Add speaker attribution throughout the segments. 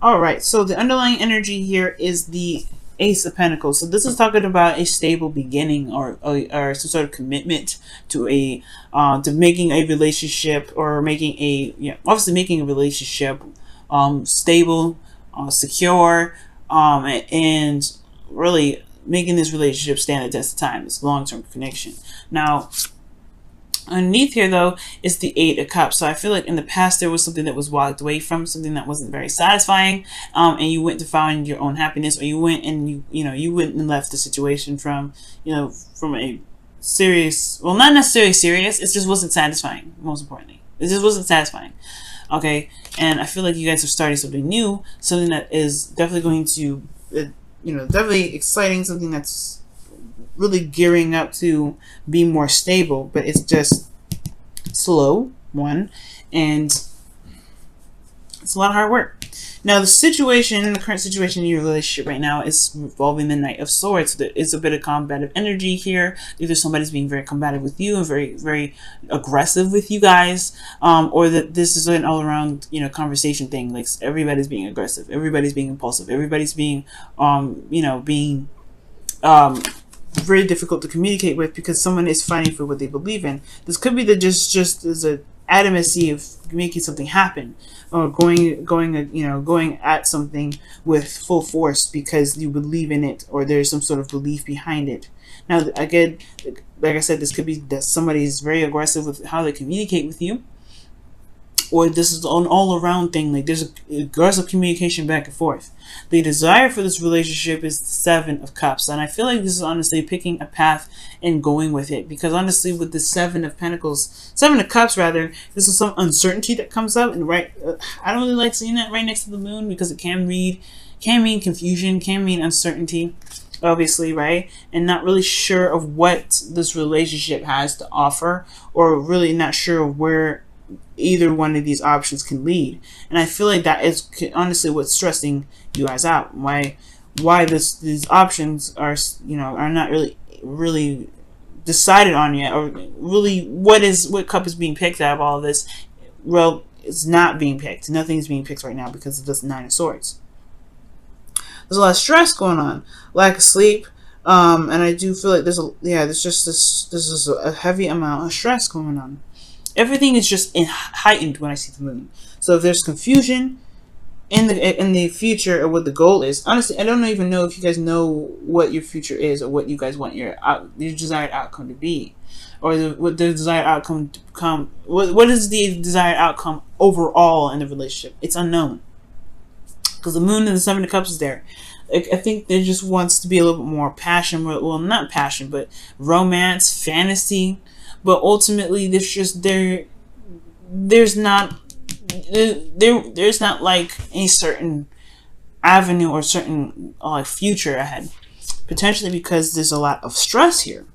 Speaker 1: All right, so the underlying energy here is the Ace of Pentacles. So this is talking about a stable beginning, or some sort of commitment to a to making a relationship, or making a, obviously making a relationship stable, secure, and really making this relationship stand the test of time. This long-term connection. Now, underneath here, though, is the Eight of Cups. So I feel like in the past there was something that was walked away from, something that wasn't very satisfying, and you went to find your own happiness, or you went and you went and left the situation from from a serious, well, not necessarily serious. It just wasn't satisfying. Most importantly, it just wasn't satisfying. Okay, and I feel like you guys are starting something new, something that is definitely going to, definitely exciting, something that's really gearing up to be more stable, but it's just slow, one, and it's a lot of hard work. Now, the current situation in your relationship right now is involving the Knight of Swords. So there is a bit of combative energy here. Either somebody's being very combative with you and very, very aggressive with you guys, or that this is an all-around, conversation thing. Like, everybody's being aggressive, everybody's being impulsive, everybody's being, very difficult to communicate with, because someone is fighting for what they believe in. This could be that just as a adamancy of making something happen, or going at something with full force because you believe in it, or there's some sort of belief behind it. Now, again, like I said, this could be that somebody is very aggressive with how they communicate with you, or this is an all-around thing. Like, there's aggressive communication back and forth. The desire for this relationship is the Seven of Cups, and I feel like this is honestly picking a path and going with it, because honestly, with the Seven of Cups rather, this is some uncertainty that comes up, and I don't really like seeing that right next to the moon, because it can mean confusion, can mean uncertainty, obviously, right? And not really sure of what this relationship has to offer, or really not sure of where either one of these options can lead. And I feel like that is honestly what's stressing you guys out. Why these options are not really decided on yet, or really what cup is being picked out of all of this. Well, it's not being picked. Nothing's being picked right now because of this Nine of Swords. There's a lot of stress going on, lack of sleep, and I do feel like this is a heavy amount of stress going on. Everything is just heightened when I see the moon. So if there's confusion in the future, or what the goal is, honestly, I don't even know if you guys know what your future is, or what you guys want your desired outcome to be, or what the desired outcome to become. What is the desired outcome overall in the relationship? It's unknown, because the moon and the Seven of Cups is there. I think there just wants to be a little bit more passion. Well, not passion, but romance, fantasy. But ultimately, there's not like any certain avenue or certain future ahead, potentially because there's a lot of stress here.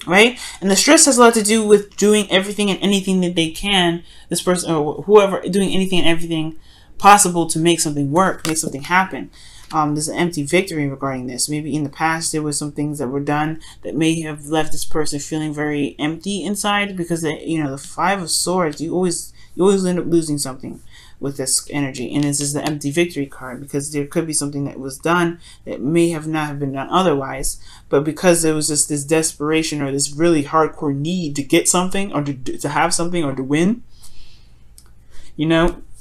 Speaker 1: Right? And the stress has a lot to do with doing everything and anything that they can, this person or whoever, doing anything and everything possible to make something work, make something happen. There's an empty victory regarding this. Maybe in the past there was some things that were done that may have left this person feeling very empty inside, because the Five of Swords, you always end up losing something with this energy, and this is the empty victory card, because there could be something that was done that may have not have been done otherwise, but because there was just this desperation, or this really hardcore need to get something, or to have something, or to win,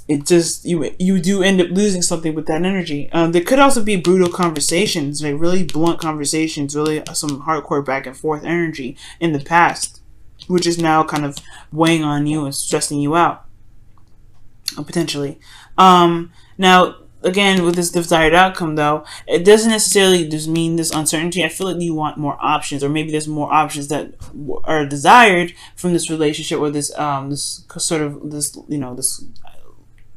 Speaker 1: it just, you do end up losing something with that energy. There could also be brutal conversations, like really blunt conversations, really some hardcore back and forth energy in the past, which is now kind of weighing on you and stressing you out, potentially. Now, again, with this desired outcome, though, it doesn't necessarily just mean this uncertainty. I feel like you want more options, or maybe there's more options that are desired from this relationship, or this this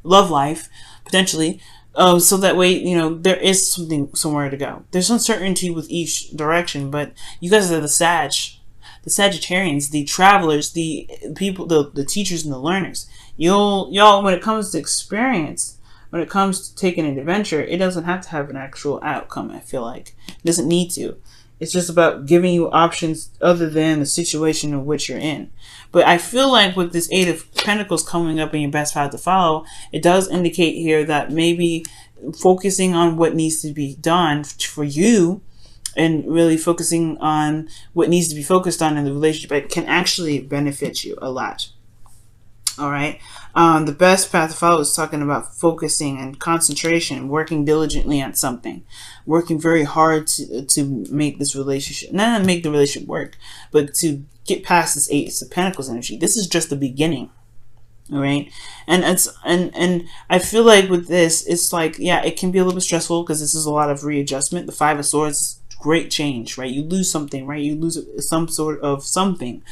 Speaker 1: love life, potentially, so that way there is somewhere to go. There's uncertainty with each direction, but you guys are the Sagittarians, the travelers, the people, the teachers and the learners. Y'all, when it comes to experience, when it comes to taking an adventure, it doesn't have to have an actual outcome. I feel like it doesn't need to. It's just about giving you options other than the situation in which you're in. But I feel like with this Eight of Pentacles coming up in your best path to follow, it does indicate here that maybe focusing on what needs to be done for you and really focusing on what needs to be focused on in the relationship can actually benefit you a lot. All right. The best path to follow is talking about focusing and concentration, working diligently on something, working very hard to make this relationship, not to make the relationship work, but to get past this Eight of Pentacles energy. This is just the beginning. All right. And I feel like with this, it's like, yeah, it can be a little bit stressful because this is a lot of readjustment. The Five of Swords, great change, right? You lose something, right? You lose some sort of something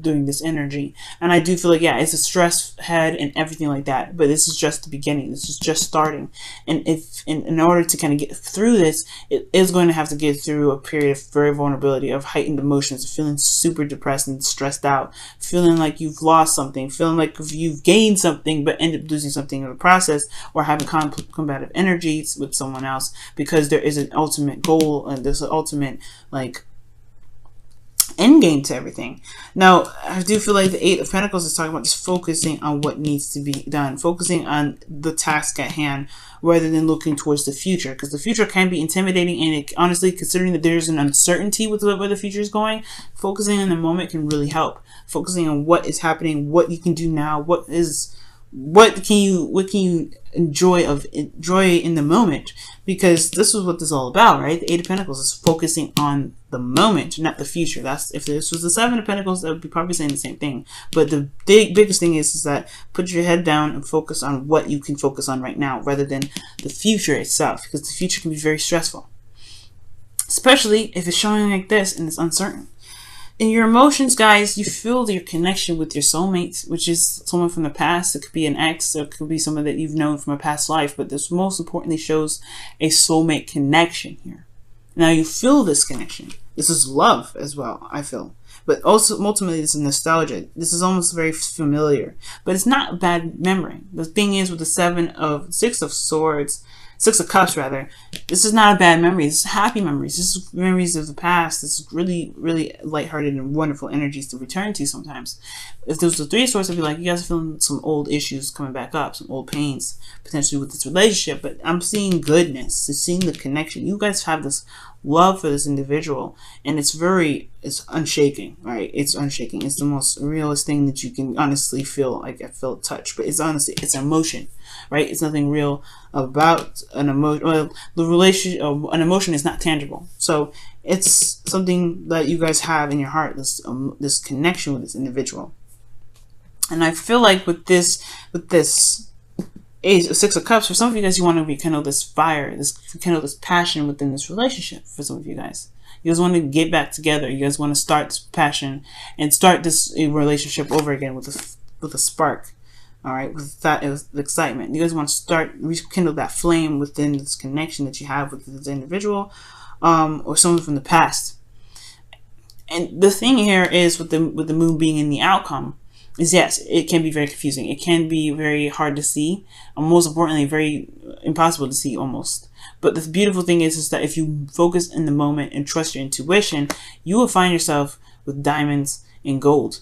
Speaker 1: during this energy. And I do feel like, yeah, it's a stress head and everything like that, but this is just the beginning. This is just starting. And if in order to kind of get through this, it is going to have to get through a period of very vulnerability, of heightened emotions, feeling super depressed and stressed out, feeling like you've lost something, feeling like you've gained something but end up losing something in the process, or having combative energies with someone else, because there is an ultimate goal and there's an ultimate like end game to everything. Now, I do feel like the Eight of Pentacles is talking about just focusing on what needs to be done, focusing on the task at hand rather than looking towards the future, because the future can be intimidating, and it, honestly, considering that there's an uncertainty with where the future is going, focusing in the moment can really help. Focusing on what is happening, what you can do now, what can you enjoy in the moment, because this is what this is all about, right? The Eight of Pentacles is focusing on the moment, not the future. That's, if this was the Seven of Pentacles, I would be probably saying the same thing. But the biggest thing is that put your head down and focus on what you can focus on right now, rather than the future itself, because the future can be very stressful, especially if it's showing like this and it's uncertain. In your emotions, guys, you feel your connection with your soulmate, which is someone from the past. It could be an ex, or it could be someone that you've known from a past life, but this most importantly shows a soulmate connection here. Now you feel this connection. This is love as well, I feel. But also, ultimately, this is nostalgia. This is almost very familiar, but it's not a bad memory. The thing is, with the Six of Cups rather, this is not a bad memory. This is happy memories. This is memories of the past. This is really, really lighthearted and wonderful energies to return to sometimes. If there was the Three of Swords, I'd be like, you guys are feeling some old issues coming back up, some old pains, potentially with this relationship, but I'm seeing goodness, seeing the connection. You guys have this love for this individual, and it's unshaking, right? It's unshaking. It's the most realist thing that you can honestly feel. Like, I feel touch, but it's honestly, it's emotion, right? It's nothing real about an emotion. Well, the relationship, an emotion is not tangible, so it's something that you guys have in your heart, this connection with this individual. And I feel like with this Six of Cups, for some of you guys, you want to rekindle this fire, rekindle this passion within this relationship. For some of you guys want to get back together. You guys want to start this passion and start this relationship over again with a spark. All right, with that excitement. You guys want to rekindle that flame within this connection that you have with this individual, or someone from the past. And the thing here is, with the moon being in the outcome, is yes, it can be very confusing. It can be very hard to see, and most importantly, very impossible to see almost. But the beautiful thing is that if you focus in the moment and trust your intuition, you will find yourself with diamonds and gold.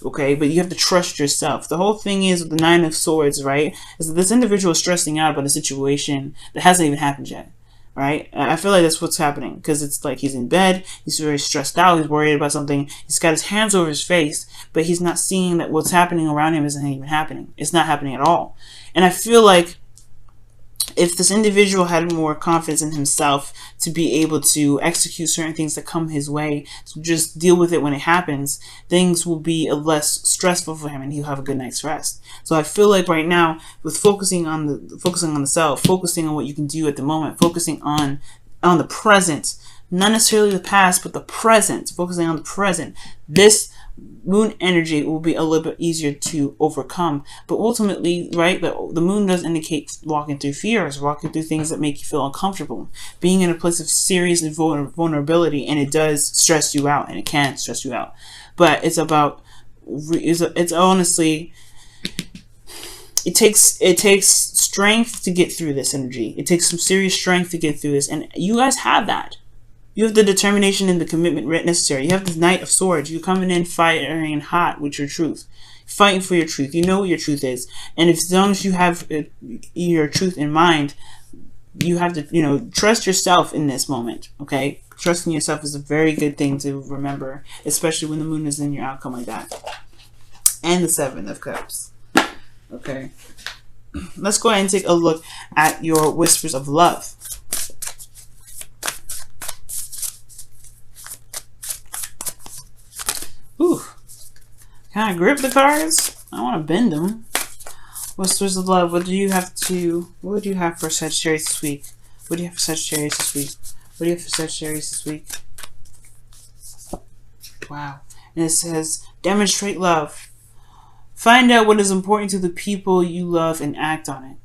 Speaker 1: Okay, but you have to trust yourself. The whole thing is with the Nine of Swords, right, is that this individual is stressing out about a situation that hasn't even happened yet. Right? I feel like that's what's happening, because it's like he's in bed, he's very stressed out, he's worried about something, he's got his hands over his face, but he's not seeing that what's happening around him isn't even happening. It's not happening at all. And I feel like if this individual had more confidence in himself to be able to execute certain things that come his way, to just deal with it when it happens, things will be less stressful for him, and he'll have a good night's rest. So I feel like right now, with focusing on the self, focusing on what you can do at the moment, focusing on the present, not necessarily the past, but the present, focusing on the present, this moon energy will be a little bit easier to overcome. But ultimately, right, the moon does indicate walking through fears, walking through things that make you feel uncomfortable, being in a place of serious vulnerability, and it does stress you out, and it can stress you out. But it's about, it's honestly, it takes strength to get through this energy. It takes some serious strength to get through this, and you guys have that. You have the determination and the commitment necessary. You have the Knight of Swords. You're coming in firing hot with your truth. Fighting for your truth. You know what your truth is. And if, as long as you have your truth in mind, you have to, trust yourself in this moment, okay? Trusting yourself is a very good thing to remember, especially when the moon is in your outcome like that. And the Seven of Cups. Okay. Let's go ahead and take a look at your whispers of love. Ooh. Can I grip the cards? I want to bend them. Whispers of love. What do you have for Sagittarius this week? What do you have for Sagittarius this week? What do you have for Sagittarius this week? Wow. And it says, demonstrate love. Find out what is important to the people you love and act on it.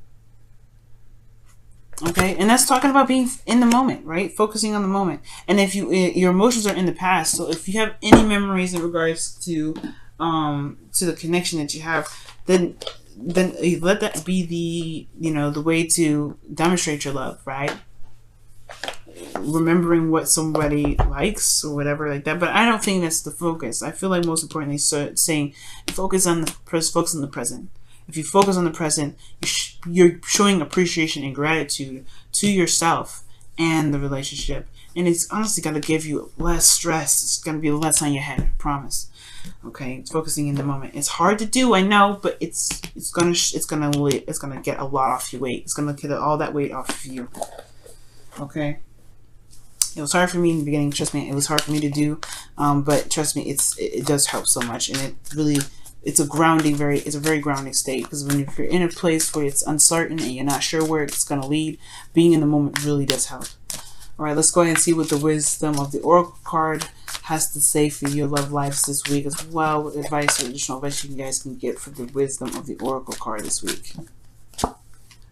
Speaker 1: Okay, and that's talking about being in the moment, right? Focusing on the moment. And if your emotions are in the past, so if you have any memories in regards to the connection that you have, then you let that be the way to demonstrate your love, right? Remembering what somebody likes or whatever like that, but I don't think that's the focus. I feel like most importantly, saying focus on the present. If you focus on the present, you're showing appreciation and gratitude to yourself and the relationship, and it's honestly going to give you less stress. It's going to be less on your head, I promise. Okay, it's focusing in the moment. It's hard to do, I know, but it's gonna get a lot off your weight. It's gonna get all that weight off of you. Okay. It was hard for me in the beginning, trust me. It was hard for me to do, but trust me, it does help so much, and it's a very grounding state, because when you're in a place where it's uncertain and you're not sure where it's going to lead, being in the moment really does help. All right, let's go ahead and see what the wisdom of the Oracle card has to say for your love lives this week, as well with advice or additional advice you guys can get for the wisdom of the Oracle card this week.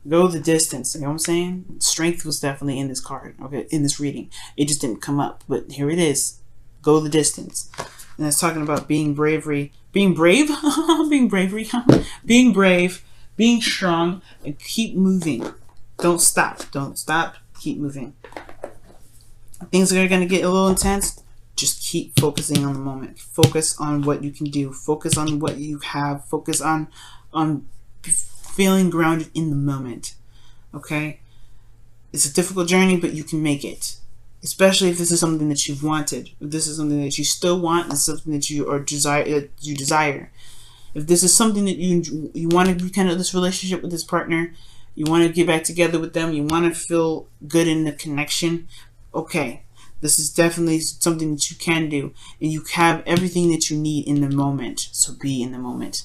Speaker 1: Go the distance. You know what I'm saying? Strength was definitely in this card, okay, in this reading. It just didn't come up, but here it is. Go the distance. And it's talking about being bravery. Being brave? Being brave, being strong, and keep moving. Don't stop. Don't stop. Keep moving. Things are going to get a little intense. Just keep focusing on the moment. Focus on what you can do. Focus on what you have. Focus on feeling grounded in the moment. Okay? It's a difficult journey, but you can make it. Especially if this is something that you've wanted. If this is something that you still want, it's something that you desire. If this is something that you want to rekindle this relationship with this partner, you want to get back together with them, you want to feel good in the connection, okay. This is definitely something that you can do, and you have everything that you need in the moment. So be in the moment.